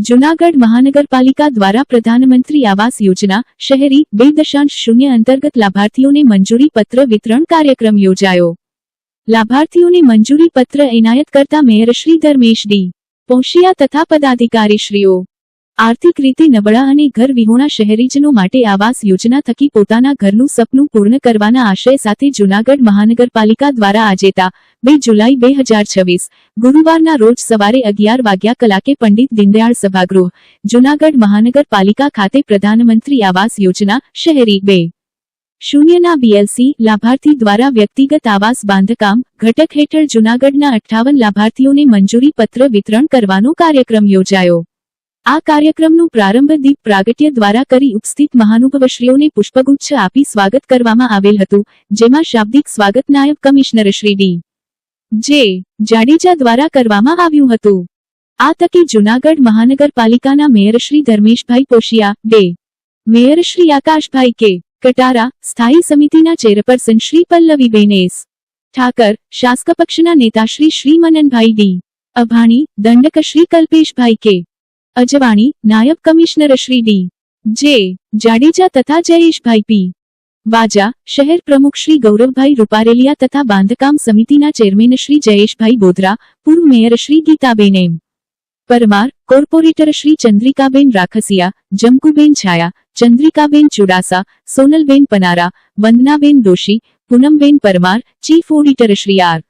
જૂનાગઢ મહાનગરપાલિકા દ્વારા પ્રધાનમંત્રી આવાસ યોજના શહેરી 2.0 અંતર્ગત લાભાર્થીઓને મંજૂરી પત્ર વિતરણ કાર્યક્રમ યોજાયો। લાભાર્થીઓને મંજૂરી પત્ર એનાયત કરતા મેયર શ્રી ધર્મેશ ડી પોશિયા તથા પદાધિકારીશ્રીઓ આર્થિક રીતે નબળા અને ઘર વિહોણા શહેરીજનો માટે આવાસ યોજના થકી પોતાના ઘરનું સપનું પૂર્ણ કરવાના આશય સાથે જૂનાગઢ મહાનગરપાલિકા દ્વારા આજે તા 2 જુલાઈ 2026 ગુરુવારના રોજ સવારે 11 વાગ્યા કલાકે પંડિત દીનદયાળ સભાગૃહ જૂનાગઢ મહાનગરપાલિકા ખાતે પ્રધાનમંત્રી આવાસ યોજના શહેરી 2.0 BLC લાભાર્થી દ્વારા વ્યક્તિગત આવાસ બાંધકામ ઘટક હેઠળ જૂનાગઢના 58 લાભાર્થીઓને મંજૂરી પત્ર વિતરણ કરવાનો કાર્યક્રમ યોજાયો। આ કાર્યક્રમનું પ્રારંભ દીપ પ્રાગટ્ય દ્વારા કરી ઉપસ્થિત મહાનુભાવશ્રીઓને પુષ્પગુચ્છ આપી સ્વાગત કરવામાં આવેલ હતું, જેમાં શાબ્દિક સ્વાગત નાયબ કમિશનર શ્રી ડી જે જાડેજા દ્વારા કરવામાં આવ્યું હતું। આ તકે જૂનાગઢ મહાનગરપાલિકાના mayor Shri Dharmeshbhai પોશિયા, day mayor Shri આકાશભાઈ કે કટારા, સ્થાયી સમિતિના ચેરપર્સન શ્રી પલ્લવીબેન એસ ઠાકર, શાસક પક્ષના નેતા શ્રી મનનભાઈ ડી અભાણી, દંડક શ્રી કલ્પેશભાઈ કે અજવાણી, નાયબ કમિશનર શ્રી ડી જે જાડેજા તથા જયેશભાઈ પી વાજા, શહેર પ્રમુખ શ્રી ગૌરવભાઈ રૂપારેલિયા તથા બાંધકામ સમિતિના ચેરમેન શ્રી જયેશભાઈ બોધરા, પૂર્વ mayor Shri Gitaben M Parmar, corporator Shri Chandrikaben Rakhasiya, Jamkuben Chhaya, Chandrikaben Chudasa, Sonalben Panara, Vandanaben Doshi, Poonamben Parmar, chief auditor Shri R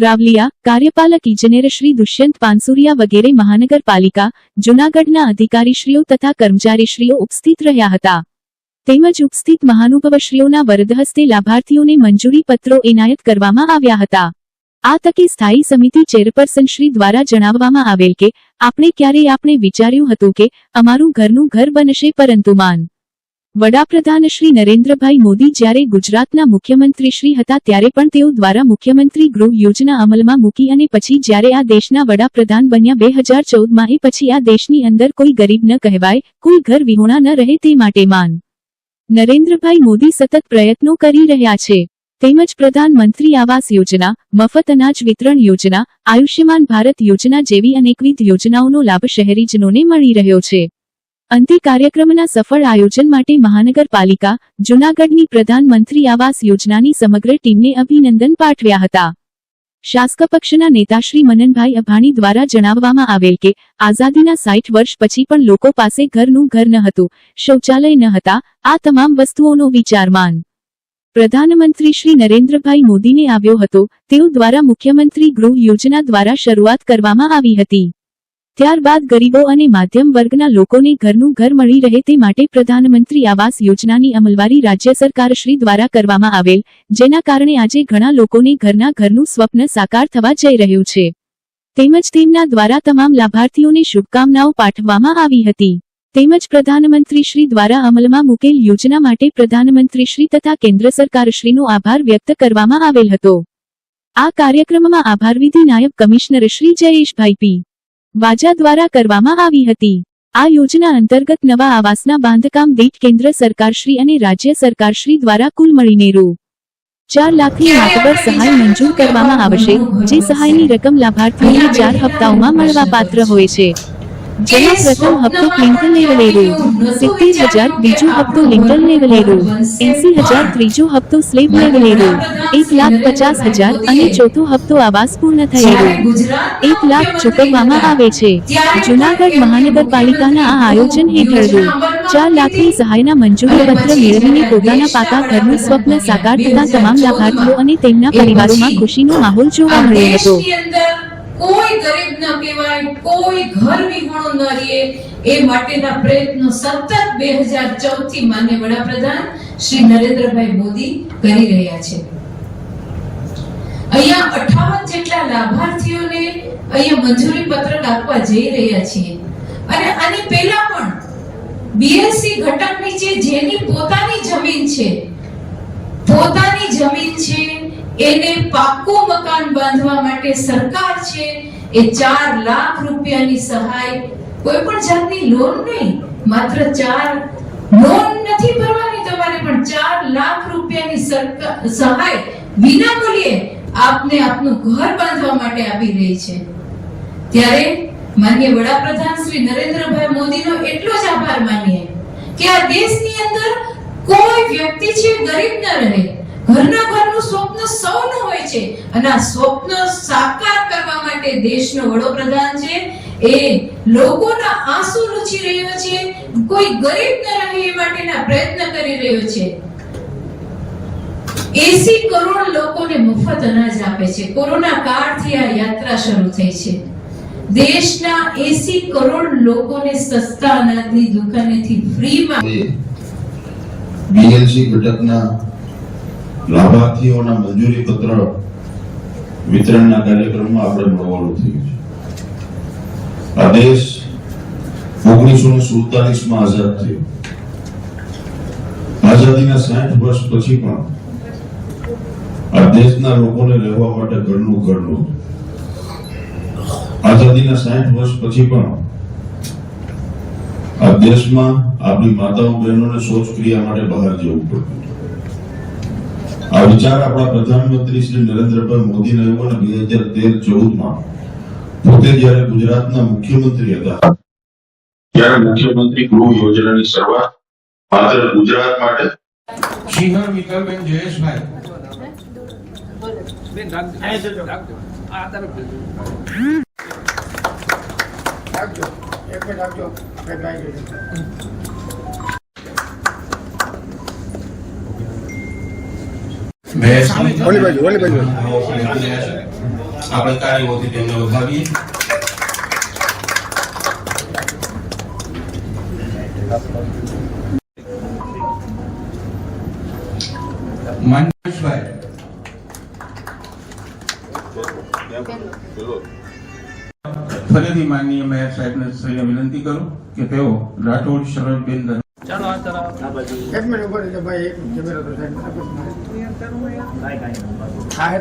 Ravaliya, કાર્યપાલક ઇજનેર શ્રી દુષ્યંત પાનસુરિયા વગેરે મહાનગરપાલિકા જૂનાગઢના અધિકારીશ્રીઓ તથા કર્મચારીશ્રીઓ ઉપસ્થિત રહ્યા હતા। તેમજ ઉપસ્થિત મહાનુભાવશ્રીઓના વરદ હસ્તે લાભાર્થીઓને મંજૂરી પત્રો એનાયત કરવામાં આવ્યા હતા। આ તકે સ્થાયી સમિતિ ચેરપર્સન શ્રી દ્વારા જણાવવામાં આવેલ કે આપણે વિચાર્યું હતું કે અમારું ઘરનું ઘર બનશે, પરંતુ વડાપ્રધાન શ્રી નરેન્દ્રભાઈ મોદી જ્યારે ગુજરાતના મુખ્યમંત્રી શ્રી હતા ત્યારે પણ તેઓ દ્વારા મુખ્યમંત્રી ગૃહ યોજના અમલમાં મૂકી અને પછી જ્યારે આ દેશના વડાપ્રધાન બન્યા 2014માં પછી આ દેશની અંદર કોઈ ગરીબ ન કહેવાય, કોઈ ઘર વિહોણા ન રહે તે માટે નરેન્દ્રભાઈ મોદી સતત પ્રયત્નો કરી રહ્યા છે। તેમજ પ્રધાનમંત્રી આવાસ યોજના, મફત અનાજ વિતરણ યોજના, આયુષ્યમાન ભારત યોજના જેવી અનેકવિધ યોજનાઓનો લાભ શહેરીજનોને મળી રહ્યો છે। અંતે કાર્યક્રમના સફળ આયોજન માટે મહાનગરપાલિકા જૂનાગઢની પ્રધાનમંત્રી આવાસ યોજનાની સમગ્ર ટીમને અભિનંદન પાઠવ્યા હતા। શાસક પક્ષના નેતા શ્રી મનનભાઈ અભાણી દ્વારા જણાવવામાં આવેલ કે આઝાદીના 60 વર્ષ પછી પણ લોકો પાસે ઘરનું ઘર ન હતું, શૌચાલય ન હતા। આ તમામ વસ્તુઓનો વિચાર પ્રધાનમંત્રી શ્રી નરેન્દ્રભાઈ મોદીને આવ્યો હતો। તેઓ દ્વારા મુખ્યમંત્રી ગૃહ યોજના દ્વારા શરૂઆત કરવામાં આવી હતી। ત્યારબાદ ગરીબો અને મધ્યમ વર્ગના લોકોને ઘરનું ઘર મળી રહે તે માટે પ્રધાનમંત્રી આવાસ યોજનાની અમલવારી રાજ્ય સરકાર શ્રી દ્વારા કરવામાં આવેલ, જેના કારણે આજે ઘણા લોકોને ઘરનું સ્વપ્ન સાકાર થવા જઈ રહ્યું છે। તેમજ તેમના દ્વારા તમામ લાભાર્થીઓને શુભકામનાઓ પાઠવવામાં આવી હતી। તેમજ પ્રધાનમંત્રી શ્રી દ્વારા અમલમાં મૂકેલ યોજના માટે પ્રધાનમંત્રી શ્રી તથા કેન્દ્ર સરકાર શ્રીનો આભાર વ્યક્ત કરવામાં આવેલ હતો। આ કાર્યક્રમમાં આભારવિધિ નાયબ કમિશનર શ્રી જયેશભાઈ પી વાજા દ્વારા કરવામાં આવી હતી। આ યોજના અંતર્ગત નવા આવાસના બાંધકામ દીઠ કેન્દ્ર સરકારશ્રી અને રાજ્ય સરકારશ્રી દ્વારા કુલ મળીને રૂ 4 લાખની માતબર સહાય મંજૂર કરવામાં આવશે, જે સહાયની રકમ લાભાર્થીઓને 4 હપ્તાઓમાં મળવાપાત્ર હોય છે। જેમાં પ્રથમ હપ્તો ક્લિન્ટલ લેવલે રૂ 70,000, બીજો હપ્તો લિન્ટલ લેવલે રૂ 80,000, ત્રીજો હપ્તો સ્લેબ લેવલે રૂ 1,50,000 અને ચોથો હપ્તો આવાસ પૂર્ણ થયે રૂ 1 લાખ ચૂકવવામાં આવે છે। જૂનાગઢ મહાનગરપાલિકાના આ આયોજન હેઠળ રૂ 4 લાખની સહાયના મંજૂરી પત્ર મેળવીને પોતાના પાકા ઘરનું સ્વપ્ન સાકાર થતા તમામ લાભાર્થીઓ અને તેમના પરિવારોમાં ખુશીનો માહોલ જોવા મળ્યો હતો। કોઈ ગરીબ ન કહેવાય, કોઈ ઘર વિહોણો ન રહે, એ માટેના પ્રયત્નો સતત 2014 થી માનનીય વડાપ્રધાન શ્રી નરેન્દ્રભાઈ મોદી કરી રહ્યા છે। અહીંયા 58 જેટલા લાભાર્થીઓને અહીંયા મંજૂરી પત્રક આપવા જઈ રહ્યા છીએ અને આની પહેલા પણ બીએલસી ઘટક નીચે જેની પોતાની જમીન છે એને પાક્કું મકાન બાંધવા માટે સરકાર છે એ 4 લાખ રૂપિયાની સહાય, કોઈ પણ જાતની લોન નહીં, માત્ર 4 લોન નથી ભરવાની તમારે, પણ 4 લાખ રૂપિયાની સહાય વિના મૂલ્યે આપને આપનું ઘર બાંધવા માટે આપી રહી છે। ત્યારે માનનીય વડાપ્રધાન શ્રી નરેન્દ્રભાઈ મોદીનો એટલો જ આભાર માનીએ કે આ દેશની અંદર કોઈ વ્યક્તિ છે ગરીબ ન રહે. ઘરનું સ્વપ્ન સૌનું હોય છે અને આ સ્વપ્ન સાકાર કરવા માટે દેશનો વડાપ્રધાન છે એ લોકોના આંસુ લૂછી રહ્યો છે, કોઈ ગરીબ ન રહે એ માટેના પ્રયત્ન કરી રહ્યો છે. 80 કરોડ લોકોને મફત અનાજ આપે છે. કોરોના કાળથી આ યાત્રા શરૂ થઈ છે. દેશના 80 કરોડ લોકોને સસ્તા અનાજની દુકાનેથી ફ્રીમાં બીએલસી ઘટકના લાભાર્થીઓના મંજૂરી પત્ર વિતરણના કાર્યક્રમમાં આપણે મળવાનું થયું છે. આ દેશ 1947માં આઝાદ થયો. આઝાદીના 60 વર્ષ પછી પણ આ દેશના લોકોને રહેવા માટે ઘરનું ઘર નહોતું. આઝાદીના 60 વર્ષ પછી પણ આ દેશમાં આપણી માતાઓ બહેનોને શૌચક્રિયા માટે બહાર જવું પડતું. આ વિચાર આપણા પ્રધાનમંત્રી શ્રી નરેન્દ્રભાઈ મોદીને આવ્યો અને 2013-14માં પોતે જ્યારે ગુજરાતના મુખ્યમંત્રી હતા ત્યારે મુખ્યમંત્રી ગૃહ યોજનાની શરૂઆત માત્ર ગુજરાત માટે. શિહર મિત્તલબેન જયેશભાઈ આપણે કાર્યઓથી તેમને વધાવીએ. મનીષભાઈ ફરીથી માનનીય મેયર સાહેબને શ્રીને વિનંતી કરું કે તેઓ રાઠોડ શરદબેન ચાલો આ તરફ આ બાજુ એક મિનિટ ઉભો રહેજો ભાઈ, એક કેમેરા તો સાહેબ હા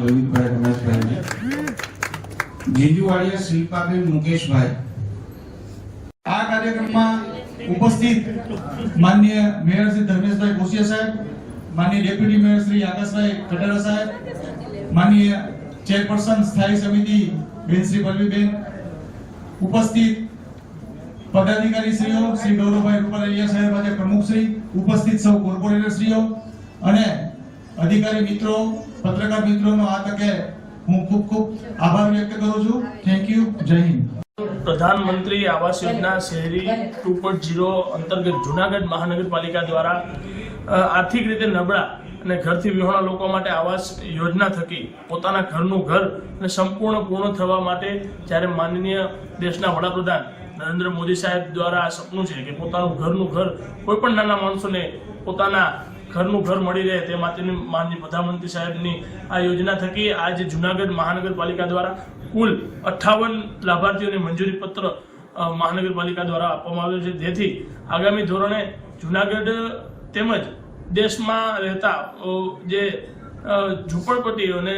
લલિતભાઈ રમેશભાઈ, જીંજુવાડિયા શિલ્પાબેન મુકેશભાઈ. આ કાર્યક્રમમાં ઉપસ્થિત માનનીય મેયર શ્રી ધર્મેશભાઈ કોશિયા સાહેબ, માનનીય ડેપ્યુટી મેયર શ્રી આકાશભાઈ કટારા સાહેબ, માનનીય ચેરપર્સન સ્થાયી સમિતિ બેન શ્રી પલ્લવીબેન, ઉપસ્થિત પદાધિકારી શ્રીઓ શ્રી ગૌરવભાઈ રૂપાલિયા સાહેબ આજે પ્રમુખ શ્રી, ઉપસ્થિત સૌ કોર્પોરેટર શ્રીઓ અને અધિકારી મિત્રો, પત્રકાર મિત્રોનો આ તકે હું ખૂબ ખૂબ આભાર વ્યક્ત કરું છું. Thank you. જય હિન્દ. પ્રધાનમંત્રી આવાસ યોજના શહેરી 2.0 અંતર્ગત જૂનાગઢ મહાનગરપાલિકા દ્વારા આર્થિક રીતે નબળા અને ઘરથી વિહોણા લોકો માટે આવાસ યોજના થકી પોતાના ઘરનું ઘર અને સંપૂર્ણ પૂર્ણ થવા માટે જ્યારે માનનીય દેશના વડાપ્રધાન નરેન્દ્ર મોદી સાહેબ દ્વારા આ સપનું છે કે પોતાનું ઘરનું ઘર કોઈ પણ નાના માણસોને પોતાના ઘરનું ઘર મળી રહે તે માટેની માનનીય પ્રધાનમંત્રી સાહેબની આ યોજના થકી આજે જૂનાગઢ મહાનગરપાલિકા દ્વારા કુલ 58 લાભાર્થીઓને મંજૂરી પત્ર મહાનગરપાલિકા દ્વારા આપવામાં આવ્યો છે, જેથી આગામી ધોરણે જૂનાગઢ તેમજ દેશમાં રહેતા જે ઝૂંપડપટ્ટીઓને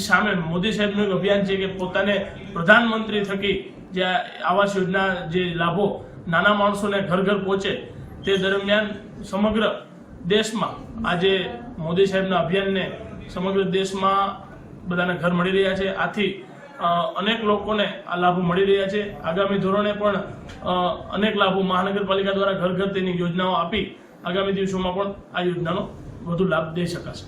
સામે મોદી સાહેબનું એક અભિયાન છે કે પોતાને પ્રધાનમંત્રી થકી જે આવાસ યોજના જે લાભો નાના માણસોને ઘર ઘર પહોંચે તે દરમિયાન સમગ્ર દેશમાં આજે મોદી સાહેબના અભિયાનને સમગ્ર દેશમાં બધાને ઘર મળી રહ્યા છે. આથી અનેક લોકોને આ લાભો મળી રહ્યા છે. આગામી ધોરણે પણ અનેક લાભો મહાનગરપાલિકા દ્વારા ઘર ઘર તેની યોજનાઓ આપી આગામી દિવસોમાં પણ આ યોજનાનો વધુ લાભ દઈ શકાશે.